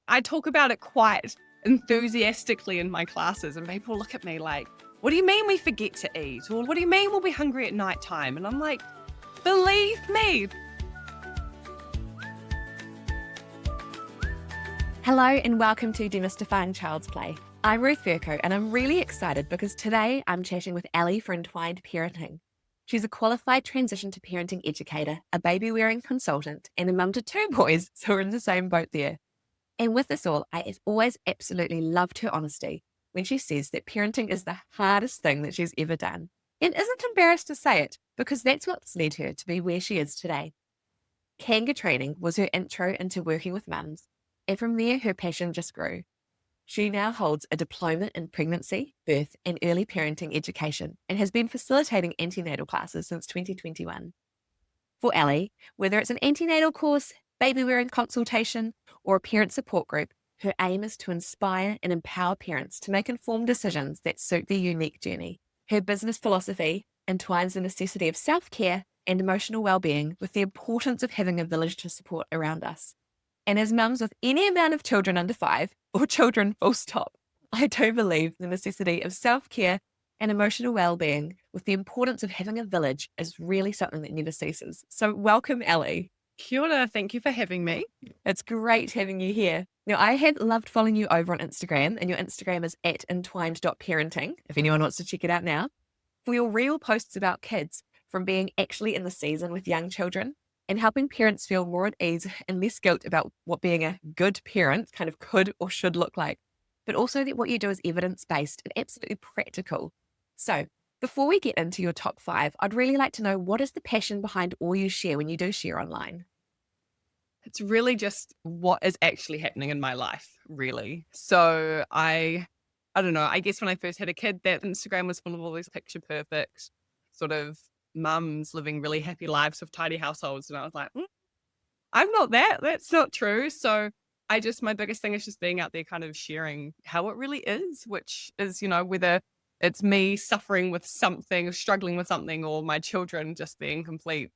I talk about it quite enthusiastically in my classes, and people look at me like, what do you mean we forget to eat? Or what do you mean we'll be hungry at night time? And I'm like, believe me. Hello and welcome to Demystifying Child's Play. I'm Ruth Furco and I'm really excited because today I'm chatting with Ali for Entwined Parenting. She's a qualified transition to parenting educator, a baby wearing consultant, and a mum to two boys, so we're in the same boat there. And with this all, I have always absolutely loved her honesty when she says that parenting is the hardest thing that she's ever done. And isn't embarrassed to say it because that's what's led her to be where she is today. Kanga training was her intro into working with mums, and from there her passion just grew. She now holds a diploma in pregnancy, birth, and early parenting education and has been facilitating antenatal classes since 2021. For Ali, whether it's an antenatal course, baby wearing consultation, or a parent support group, her aim is to inspire and empower parents to make informed decisions that suit their unique journey. Her business philosophy entwines the necessity of self-care and emotional well-being with the importance of having a village to support around us. And as mums with any amount of children under 5, or children full stop, I do believe the necessity of self-care and emotional well-being with the importance of having a village is really something that never ceases. So welcome, Ellie. Kia ora, thank you for having me. It's great having you here. Now, I have loved following you over on Instagram, and your Instagram is at entwined.parenting, if anyone wants to check it out now, for your real posts about kids, from being actually in the season with young children and helping parents feel more at ease and less guilt about what being a good parent kind of could or should look like, but also that what you do is evidence-based and absolutely practical. So before we get into your top 5, I'd really like to know, what is the passion behind all you share when you do share online? It's really just what is actually happening in my life, really. So I don't know, I guess when I first had a kid, that Instagram was full of all these picture perfect sort of mums living really happy lives with tidy households. And I was like, I'm not that. That's not true. So my biggest thing is just being out there kind of sharing how it really is, which is, whether it's me suffering with something, struggling with something, or my children just being complete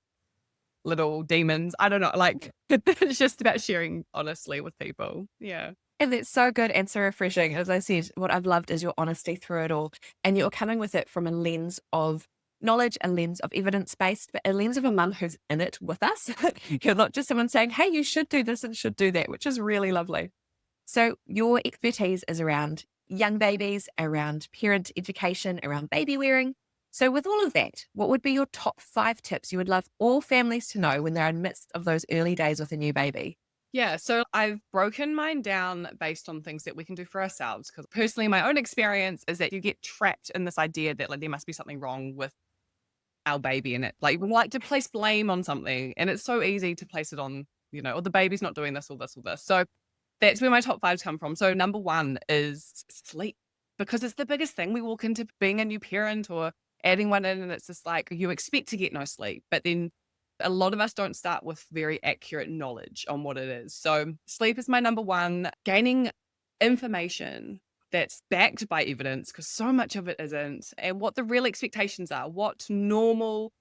little demons. I don't know. Like, it's just about sharing honestly with people. Yeah. And it's so good and so refreshing. As I said, what I've loved is your honesty through it all. And you're coming with it from a lens of knowledge, a lens of evidence-based, but a lens of a mum who's in it with us. You're not just someone saying, hey, you should do this and should do that, which is really lovely. So your expertise is around young babies, around parent education, around baby wearing. So with all of that, what would be your top 5 tips you would love all families to know when they're in the midst of those early days with a new baby? Yeah, so I've broken mine down based on things that we can do for ourselves. Because personally, my own experience is that you get trapped in this idea that like there must be something wrong with our baby in it. Like we like to place blame on something, and it's so easy to place it on, or the baby's not doing this or this or this. So that's where my top 5s come from. So number 1 is sleep, because it's the biggest thing. We walk into being a new parent or adding one in, and it's just like you expect to get no sleep, but then a lot of us don't start with very accurate knowledge on what it is. So sleep is my number 1. Gaining information that's backed by evidence, because so much of it isn't, and what the real expectations are, what normal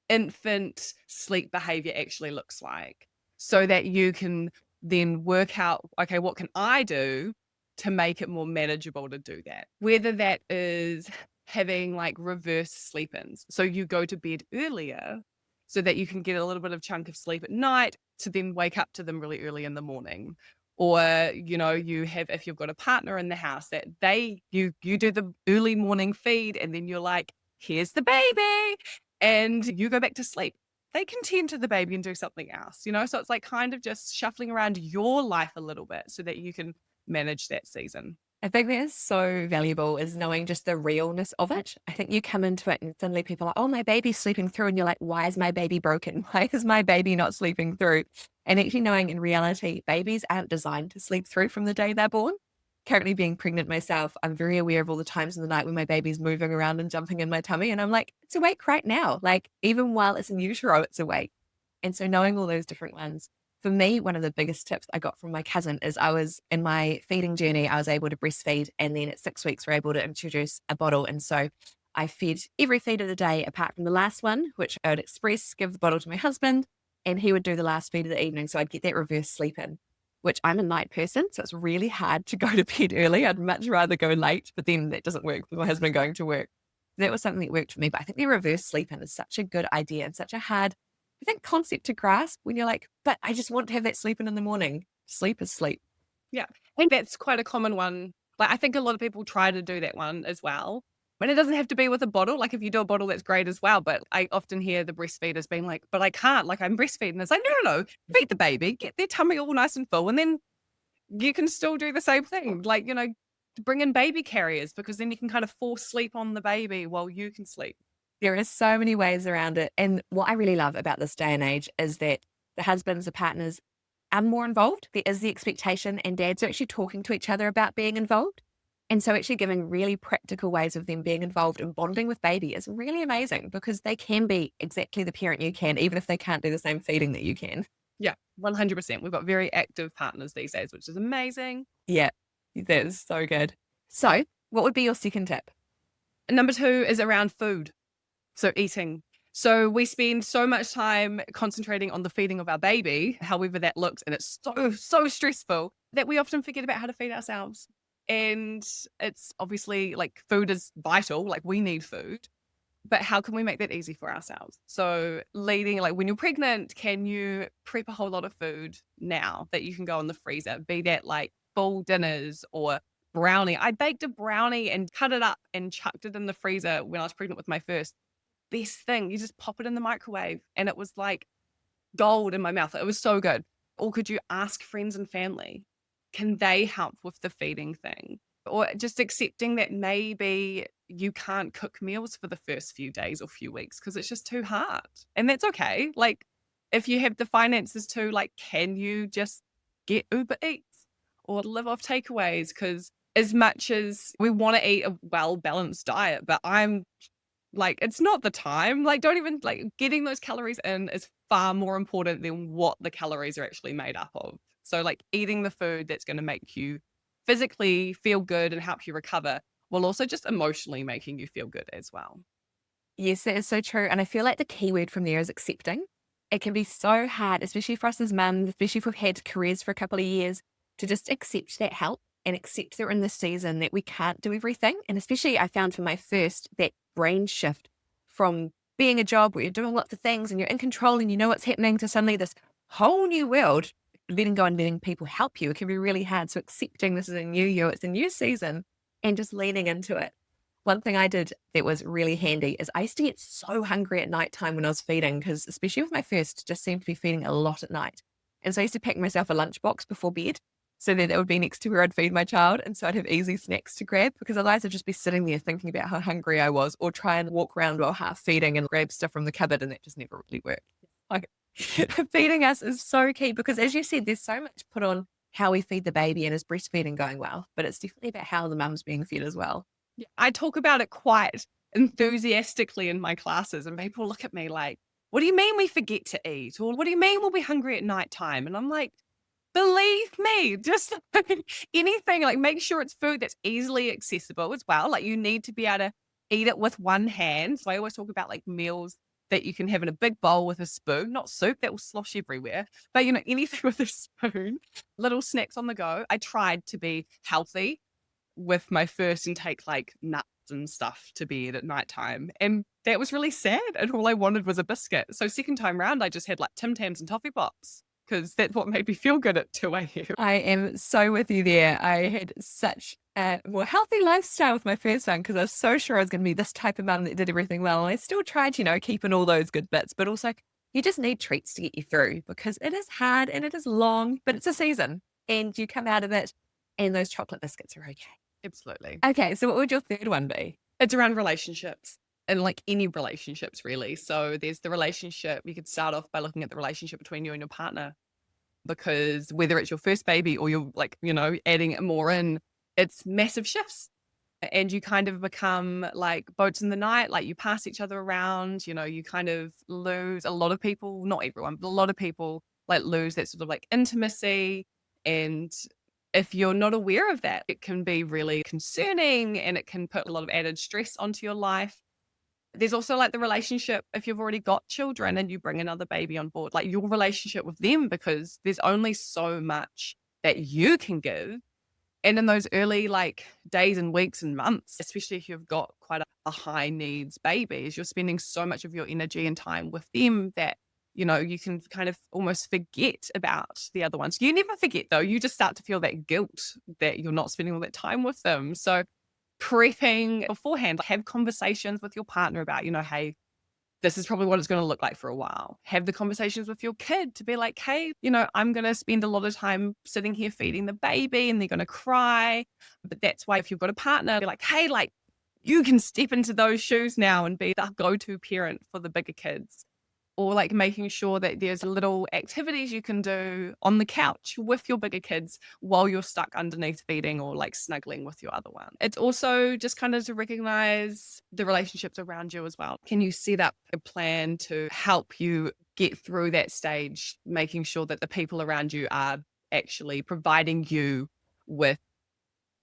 infant sleep behavior actually looks like, so that you can then work out, okay, what can I do to make it more manageable to do that? Whether that is having like reverse sleep-ins. So you go to bed earlier so that you can get a little bit of chunk of sleep at night to then wake up to them really early in the morning. Or, you have, if you've got a partner in the house, that you do the early morning feed, and then you're like, here's the baby, and you go back to sleep. They can tend to the baby and do something else, so it's like kind of just shuffling around your life a little bit so that you can manage that season. I think that is so valuable, is knowing just the realness of it. I think you come into it and suddenly people are like, oh, my baby's sleeping through. And you're like, why is my baby broken? Why is my baby not sleeping through? And actually knowing in reality, babies aren't designed to sleep through from the day they're born. Currently being pregnant myself, I'm very aware of all the times in the night when my baby's moving around and jumping in my tummy. And I'm like, it's awake right now. Like even while it's in utero, it's awake. And so knowing all those different ones, for me, one of the biggest tips I got from my cousin is, I was in my feeding journey, I was able to breastfeed. And then at 6 weeks, we're able to introduce a bottle. And so I fed every feed of the day apart from the last one, which I would express, give the bottle to my husband, and he would do the last feed of the evening. So I'd get that reverse sleep in. which I'm a night person. So it's really hard to go to bed early. I'd much rather go late, but then that doesn't work with my husband going to work. That was something that worked for me. But I think the reverse sleep in is such a good idea and such a hard, I think, concept to grasp when you're like, but I just want to have that sleep in the morning. Sleep is sleep. Yeah. I think that's quite a common one. Like, I think a lot of people try to do that one as well. But it doesn't have to be with a bottle. Like, if you do a bottle, that's great as well. But I often hear the breastfeeders being like, but I can't. Like, I'm breastfeeding. It's like, no. Feed the baby, get their tummy all nice and full. And then you can still do the same thing. Like, bring in baby carriers, because then you can kind of force sleep on the baby while you can sleep. There are so many ways around it. And what I really love about this day and age is that the husbands, the partners are more involved. There is the expectation, and dads are actually talking to each other about being involved. And so actually giving really practical ways of them being involved and bonding with baby is really amazing, because they can be exactly the parent you can, even if they can't do the same feeding that you can. Yeah, 100%. We've got very active partners these days, which is amazing. Yeah, that is so good. So what would be your second tip? Number 2 is around food. So eating. So we spend so much time concentrating on the feeding of our baby, however that looks, and it's so stressful, that we often forget about how to feed ourselves. And it's obviously, like, food is vital, like we need food, but how can we make that easy for ourselves? So leading, like, when you're pregnant, can you prep a whole lot of food now that you can go in the freezer? Be that like full dinners or brownie. I baked a brownie and cut it up and chucked it in the freezer when I was pregnant with my first. Best thing. You just pop it in the microwave and it was like gold in my mouth. It was so good. Or could you ask friends and family? Can they help with the feeding thing? Or just accepting that maybe you can't cook meals for the first few days or few weeks because it's just too hard. And that's okay. Like, if you have the finances to, like, can you just get Uber Eats or live off takeaways? Because as much as we want to eat a well-balanced diet, but I'm like, it's not the time. Like, don't even, like, getting those calories in is far more important than what the calories are actually made up of. So, like, eating the food that's going to make you physically feel good and help you recover, while also just emotionally making you feel good as well. Yes, that is so true. And I feel like the key word from there is accepting. It can be so hard, especially for us as mums, especially if we've had careers for a couple of years, to just accept that help and accept that we're in this season that we can't do everything. And especially I found for my first, that brain shift from being a job where you're doing lots of things and you're in control and you know what's happening, to suddenly this whole new world, letting go and letting people help you. It can be really hard. So accepting this is a new year, it's a new season, and just leaning into it. One thing I did that was really handy is I used to get so hungry at nighttime when I was feeding, because especially with my first, just seemed to be feeding a lot at night. And so I used to pack myself a lunchbox before bed so that it would be next to where I'd feed my child. And so I'd have easy snacks to grab, because otherwise I'd just be sitting there thinking about how hungry I was, or try and walk around while half feeding and grab stuff from the cupboard. And that just never really worked. Like, feeding us is so key, because as you said, there's so much put on how we feed the baby and is breastfeeding going well, but it's definitely about how the mum's being fed as well. Yeah, I talk about it quite enthusiastically in my classes, and people look at me like, what do you mean we forget to eat? Or what do you mean we'll be hungry at nighttime? And I'm like, believe me, just anything, like, make sure it's food that's easily accessible as well. Like, you need to be able to eat it with one hand. So I always talk about, like, meals that you can have in a big bowl with a spoon, not soup that will slosh everywhere, but, anything with a spoon, little snacks on the go. I tried to be healthy with my first and take, like, nuts and stuff to bed at nighttime. And that was really sad. And all I wanted was a biscuit. So second time round, I just had, like, Tim Tams and toffee pops, because that's what made me feel good at 2 a.m. I am so with you there. I had such a more healthy lifestyle with my first one, because I was so sure I was going to be this type of mum that did everything well. And I still tried, keeping all those good bits, but also you just need treats to get you through, because it is hard and it is long, but it's a season and you come out of it, and those chocolate biscuits are okay. Absolutely. Okay. So what would your third one be? It's around relationships, and, like, any relationships really. So there's the relationship. You could start off by looking at the relationship between you and your partner, because whether it's your first baby or you're, like, adding more in, it's massive shifts. And you kind of become like boats in the night, like, you pass each other around, you kind of lose, a lot of people, not everyone, but a lot of people, like, lose that sort of, like, intimacy. And if you're not aware of that, it can be really concerning, and it can put a lot of added stress onto your life. There's also, like, the relationship if you've already got children and you bring another baby on board, like, your relationship with them, because there's only so much that you can give. And in those early like days and weeks and months, especially if you've got quite a high needs babies, you're spending so much of your energy and time with them that, you can kind of almost forget about the other ones. You never forget though. You just start to feel that guilt that you're not spending all that time with them. So prepping beforehand, have conversations with your partner about, hey, this is probably what it's going to look like for a while. Have the conversations with your kid to be like, hey, I'm going to spend a lot of time sitting here feeding the baby and they're going to cry. But that's why if you've got a partner, be like, hey, like you can step into those shoes now and be the go-to parent for the bigger kids. Or like making sure that there's little activities you can do on the couch with your bigger kids while you're stuck underneath feeding or like snuggling with your other one. It's also just kind of to recognize the relationships around you as well. Can you set up a plan to help you get through that stage, making sure that the people around you are actually providing you with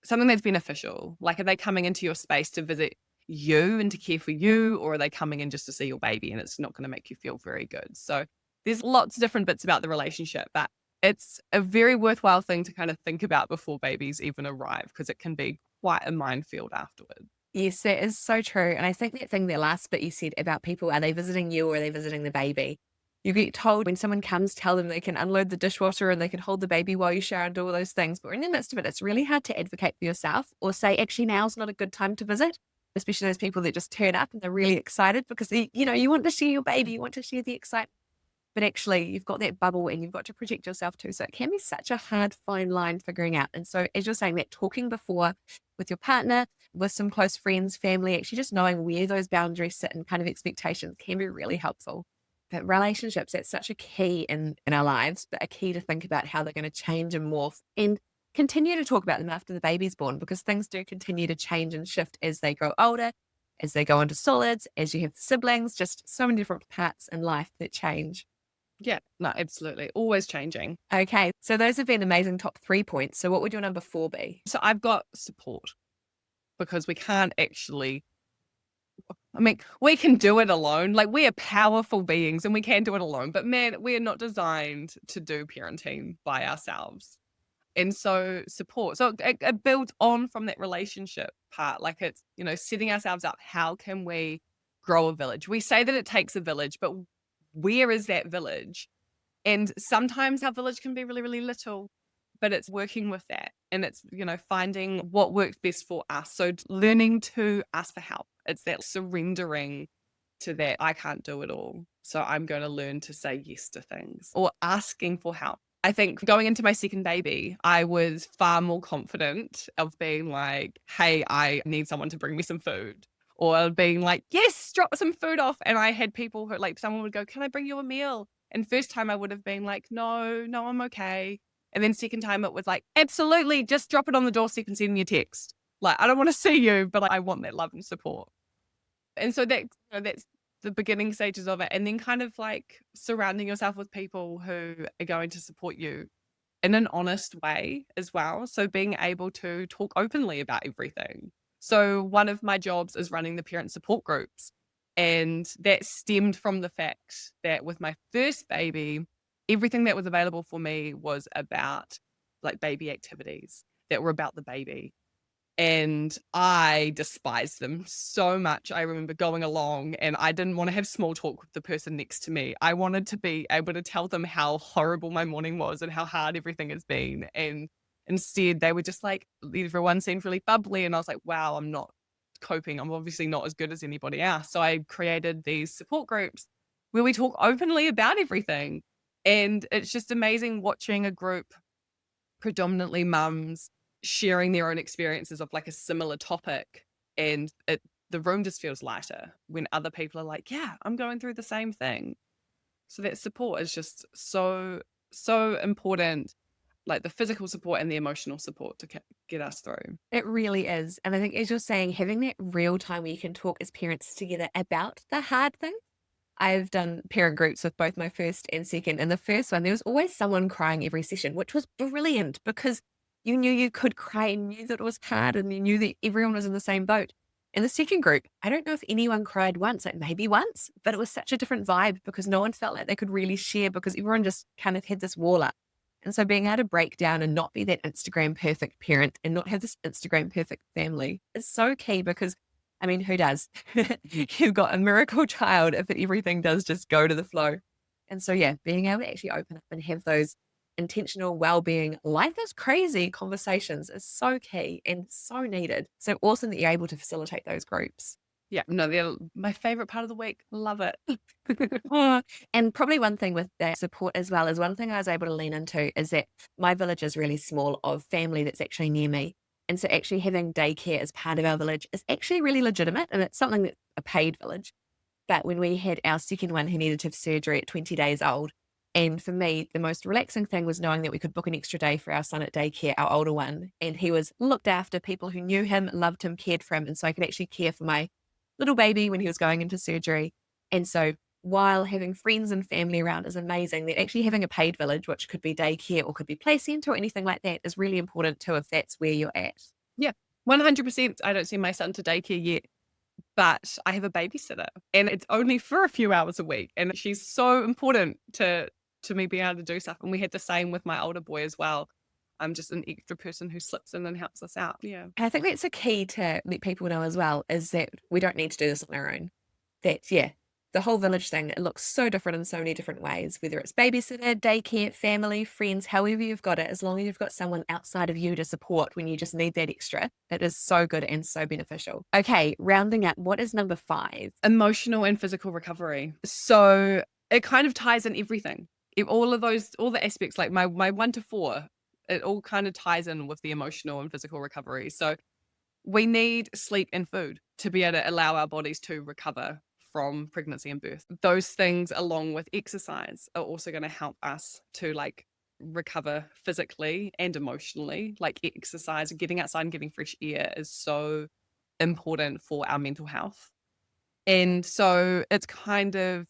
something that's beneficial? Like, are they coming into your space to visit you and to care for you, or are they coming in just to see your baby and it's not going to make you feel very good? So there's lots of different bits about the relationship, but it's a very worthwhile thing to kind of think about before babies even arrive, because it can be quite a minefield afterwards. Yes, that is so true. And I think that thing, that last bit you said about people, are they visiting you or are they visiting the baby? You get told when someone comes, tell them they can unload the dishwasher and they can hold the baby while you shower and do all those things. But in the midst of it, it's really hard to advocate for yourself or say, actually, now's not a good time to visit, especially those people that just turn up and they're really excited because, you want to share your baby, you want to share the excitement. But actually, you've got that bubble and you've got to protect yourself too. So it can be such a hard, fine line figuring out. And so, as you're saying, that talking before with your partner, with some close friends, family, actually just knowing where those boundaries sit and kind of expectations can be really helpful. But relationships, that's such a key in our lives, but a key to think about how they're going to change and morph and continue to talk about them after the baby's born, because things do continue to change and shift as they grow older, as they go into solids, as you have siblings, just so many different parts in life that change. Yeah, no, absolutely. Always changing. Okay, so those have been amazing top 3 points. So what would your number 4 be? So I've got support, because we can't actually, I mean, we can do it alone. Like, we are powerful beings and we can do it alone. But man, we are not designed to do parenting by ourselves. And so support. So it builds on from that relationship part. Like, it's, setting ourselves up. How can we grow a village? We say that it takes a village, but where is that village? And sometimes our village can be really, really little, but it's working with that. And it's, finding what works best for us. So learning to ask for help. It's that surrendering to that I can't do it all. So I'm going to learn to say yes to things, or asking for help. I think going into my second baby, I was far more confident of being like, hey, I need someone to bring me some food. Or being like, yes, drop some food off. And I had people who, like, someone would go, can I bring you a meal? And first time I would have been like, no, I'm okay. And then second time it was like, absolutely, just drop it on the doorstep and send me a text. Like, I don't want to see you, but I want that love and support. And so that's the beginning stages of it. And then kind of like surrounding yourself with people who are going to support you in an honest way as well. So being able to talk openly about everything. So one of my jobs is running the parent support groups. And that stemmed from the fact that with my first baby, everything that was available for me was about like baby activities that were about the baby. And I despised them so much. I remember going along and I didn't want to have small talk with the person next to me. I wanted to be able to tell them how horrible my morning was and how hard everything has been. And instead, they were just like, everyone seemed really bubbly. And I was like, wow, I'm not coping. I'm obviously not as good as anybody else. So I created these support groups where we talk openly about everything. And it's just amazing watching a group, predominantly mums, sharing their own experiences of like a similar topic, and the room just feels lighter when other people are like, yeah, I'm going through the same thing. So that support is just so important, like the physical support and the emotional support to get us through. It really is. And I think, as you're saying, having that real time where you can talk as parents together about the hard thing. I've done parent groups with both my first and second. And the first one, there was always someone crying every session, which was brilliant because you knew you could cry and knew that it was hard and you knew that everyone was in the same boat. In the second group, I don't know if anyone cried once, like maybe once, but it was such a different vibe because no one felt like they could really share because everyone just kind of had this wall up. And so being able to break down and not be that Instagram perfect parent and not have this Instagram perfect family is so key because, I mean, who does? You've got a miracle child if everything does just go to the flow. And so, yeah, being able to actually open up and have those intentional well-being, life is crazy conversations is so key and so needed. So awesome that you're able to facilitate those groups. Yeah, no, they're my favorite part of the week. Love it. And probably one thing with that support as well is one thing I was able to lean into is that my village is really small of family that's actually near me. And so actually having daycare as part of our village is actually really legitimate. And it's something that's a paid village. But when we had our second one who needed to have surgery at 20 days old, and for me, the most relaxing thing was knowing that we could book an extra day for our son at daycare, our older one. And he was looked after, people who knew him, loved him, cared for him. And so I could actually care for my little baby when he was going into surgery. And so while having friends and family around is amazing, that actually having a paid village, which could be daycare or could be play centre or anything like that, is really important too if that's where you're at. Yeah, 100%. I don't send my son to daycare yet, but I have a babysitter and it's only for a few hours a week. And she's so important to me being able to do stuff. And we had the same with my older boy as well. I'm just an extra person who slips in and helps us out. Yeah. And I think that's a key to let people know as well, is that we don't need to do this on our own. That, yeah, the whole village thing, it looks so different in so many different ways, whether it's babysitter, daycare, family, friends, however you've got it, as long as you've got someone outside of you to support when you just need that extra, it is so good and so beneficial. Okay, rounding up, what is number 5? Emotional and physical recovery. So it kind of ties in everything. All the aspects, like my 1 to 4, it all kind of ties in with the emotional and physical recovery. So we need sleep and food to be able to allow our bodies to recover from pregnancy and birth. Those things, along with exercise, are also going to help us to recover physically and emotionally. Like exercise, getting outside and getting fresh air is so important for our mental health. And so it's kind of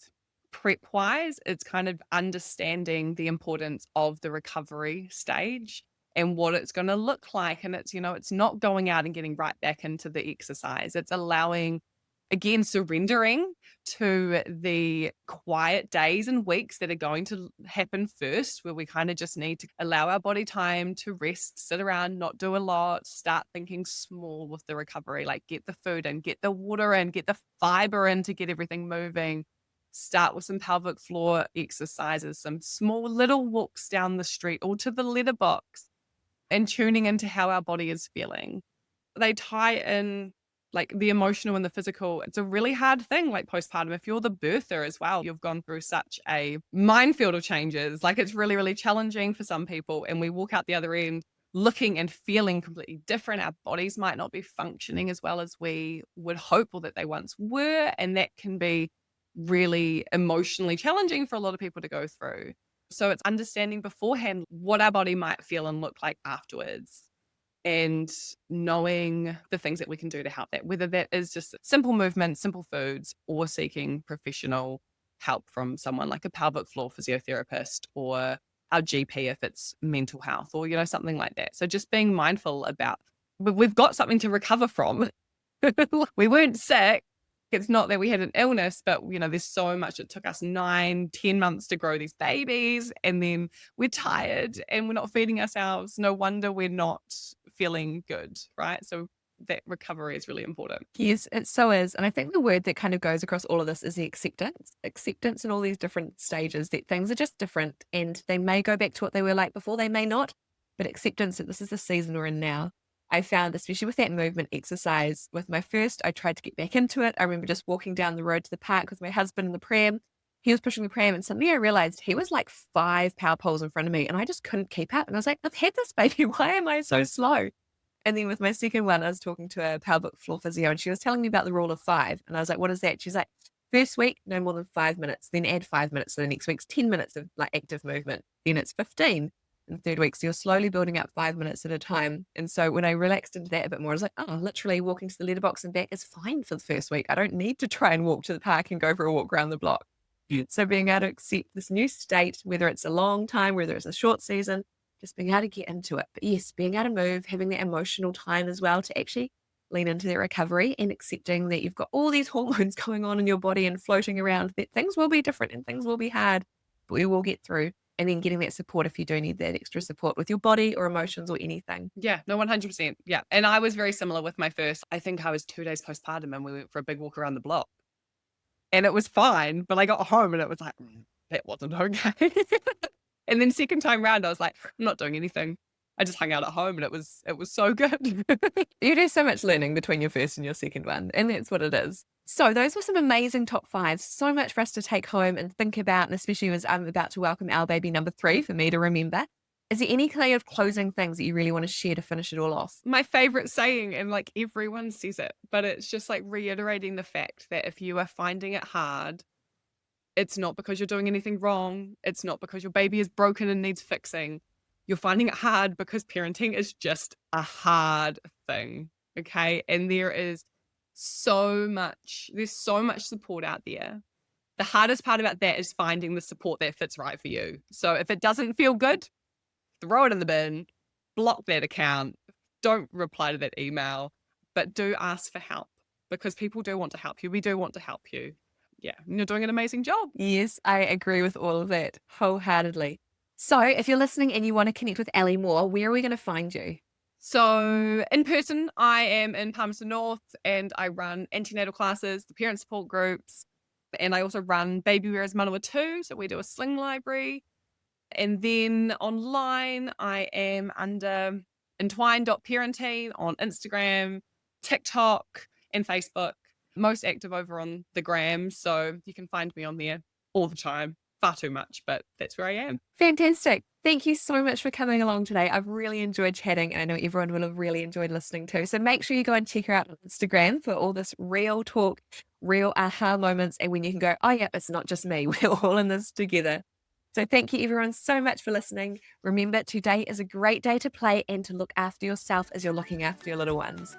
prep wise, it's kind of understanding the importance of the recovery stage and what it's going to look like. And it's not going out and getting right back into the exercise. It's allowing, again, surrendering to the quiet days and weeks that are going to happen first, where we kind of just need to allow our body time to rest, sit around, not do a lot, start thinking small with the recovery, like get the food in, get the water in, get the fiber in to get everything moving. Start with some pelvic floor exercises, some small little walks down the street or to the letterbox, and tuning into how our body is feeling. They tie in like the emotional and the physical. It's a really hard thing, like postpartum. If you're the birther as well, you've gone through such a minefield of changes. Like it's really, really challenging for some people. And we walk out the other end looking and feeling completely different. Our bodies might not be functioning as well as we would hope or that they once were. And that can be really emotionally challenging for a lot of people to go through. So it's understanding beforehand what our body might feel and look like afterwards, and knowing the things that we can do to help that, whether that is just simple movement, simple foods, or seeking professional help from someone like a pelvic floor physiotherapist or our GP if it's mental health or, something like that. So just being mindful about we've got something to recover from. We weren't sick. It's not that we had an illness, but there's so much. It took us 9-10 months to grow these babies, and then we're tired and we're not feeding ourselves. No wonder we're not feeling good, right? So that recovery is really important. Yes, it so is. And I think the word that kind of goes across all of this is the acceptance. Acceptance in all these different stages, that things are just different and they may go back to what they were like before, they may not, but acceptance that this is the season we're in now. I found, especially with that movement exercise, with my first, I tried to get back into it. I remember just walking down the road to the park with my husband in the pram. He was pushing the pram, and suddenly I realized he was like 5 power poles in front of me, and I just couldn't keep up. And I was like, I've had this baby. Why am I so slow? And then with my second one, I was talking to a pelvic floor physio, and she was telling me about the rule of 5. And I was like, what is that? She's like, first week, no more than 5 minutes. Then add 5 minutes. So the next week's 10 minutes of like active movement. Then it's 15. In the third week. So you're slowly building up 5 minutes at a time. And so when I relaxed into that a bit more, I was like, oh, literally walking to the letterbox and back is fine for the first week. I don't need to try and walk to the park and go for a walk around the block. Yeah. So being able to accept this new state, whether it's a long time, whether it's a short season, just being able to get into it. But yes, being able to move, having that emotional time as well to actually lean into that recovery and accepting that you've got all these hormones going on in your body and floating around, that things will be different and things will be hard, but we will get through. and then getting that support if you do need that extra support with your body or emotions or anything. Yeah, no, 100%. Yeah. And I was very similar with my first. I think I was 2 days postpartum and we went for a big walk around the block. And it was fine, but I got home and it was like, that wasn't okay." And then second time round, I was like, "I'm not doing anything." I just hung out at home and it was so good. You do so much learning between your first and your second one, and that's what it is. So those were some amazing top fives. So much for us to take home and think about, and especially as I'm about to welcome our baby number 3 for me to remember. Is there any kind of closing things that you really want to share to finish it all off? My favorite saying, and like everyone says it, but it's just like reiterating the fact that if you are finding it hard, it's not because you're doing anything wrong. It's not because your baby is broken and needs fixing. You're finding it hard because parenting is just a hard thing. Okay. And there's so much support out there. The hardest part about that is finding the support that fits right for you. So if it doesn't feel good, throw it in the bin, block that account, don't reply to that email, but do ask for help because people do want to help you. We do want to help you. Yeah, and you're doing an amazing job. Yes, I agree with all of that wholeheartedly. So if you're listening and you want to connect with Ali more, where are we going to find you? So in person, I am in Palmerston North and I run antenatal classes, the parent support groups, and I also run Baby Wearers Manawa too. So we do a sling library. And then online, I am under entwine.parenting on Instagram, TikTok, and Facebook. Most active over on the gram. So you can find me on there all the time. Far too much, but that's where I am. Fantastic. Thank you so much for coming along today. I've really enjoyed chatting, and I know everyone will have really enjoyed listening too. So make sure you go and check her out on Instagram for all this real talk, real aha moments, and when you can go, oh, yeah, it's not just me. We're all in this together. So thank you everyone so much for listening. Remember, today is a great day to play and to look after yourself as you're looking after your little ones.